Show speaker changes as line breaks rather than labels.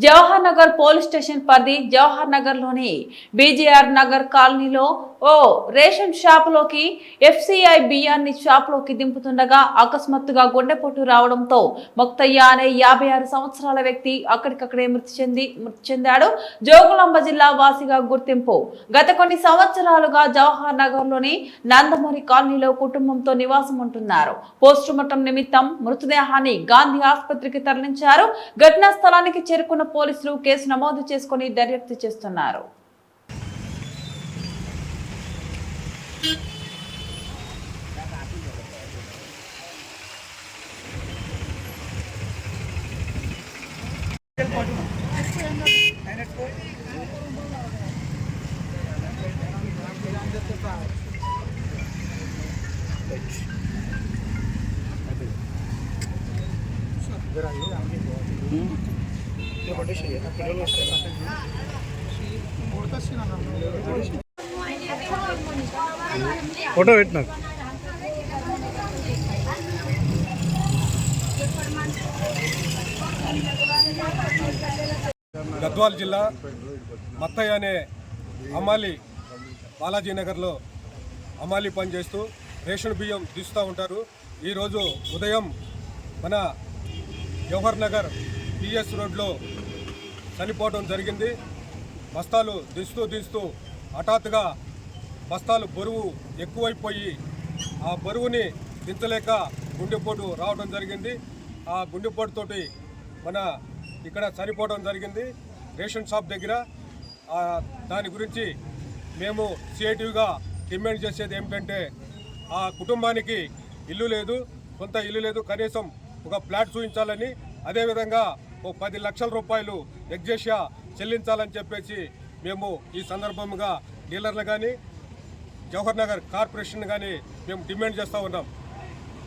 Jawahar Nagar police station పరిధి జవహర్ నగర్ లోని BJR Nagar కాలనీలో ఓ రేషన్ షాప్ లోకి ఎఫ్సిఐ బియ్యాన్ని షాప్ లోకి దింపుతుండగా అకస్మాత్తుగా గుండెపోటు రావడంతో మొక్తయ్య అనే 56 సంవత్సరాల వ్యక్తి అక్కడికక్కడే మృతి చెందాడు. జోగులాంబ జిల్లా వాసిగా గుర్తింపు. గత కొన్ని సంవత్సరాలుగా జవహర్ నగర్ లోని నందమూరి కాలనీలో కుటుంబంతో నివాసం ఉంటున్నారు. పోస్టుమార్టం నిమిత్తం మృతదేహాన్ని గాంధీ ఆసుపత్రికి తరలించారు. ఘటనా స్థలానికి చేరుకున్న పోలీసులు కేసు నమోదు చేసుకుని దర్యాప్తు చేస్తున్నారు.
ఫోటో పెట్టినా
గద్వాల్ జిల్లా మత్తయ్య అనే అమాలి బాలాజీ నగర్లో అమాలి పనిచేస్తూ రేషన్ బియ్యం తీస్తూ ఉంటారు. ఈరోజు ఉదయం మన జవహర్ నగర్ పిఎస్ రోడ్లో చనిపోవడం జరిగింది. బస్తాలు దిస్తూ హఠాత్తుగా బస్తాలు బరువు ఎక్కువైపోయి ఆ బరువుని దించలేక గుండెపోటు రావడం జరిగింది. ఆ గుండెపోటుతోటి మన ఇక్కడ చనిపోవడం జరిగింది రేషన్ షాప్ దగ్గర. దాని గురించి మేము సిఐటిగా డిమాండ్ చేసేది ఏమిటంటే ఆ కుటుంబానికి ఇల్లు లేదు, సొంత ఇల్లు లేదు, కనీసం ఒక ఫ్లాట్ చూపించాలని, అదేవిధంగా ఓ 10 లక్షల రూపాయలు ఎగ్జేషియా చెల్లించాలని చెప్పేసి మేము ఈ సందర్భంగా డీలర్లు కానీ జవహర్ నగర్ కార్పొరేషన్ కానీ మేము డిమాండ్ చేస్తూ ఉన్నాం.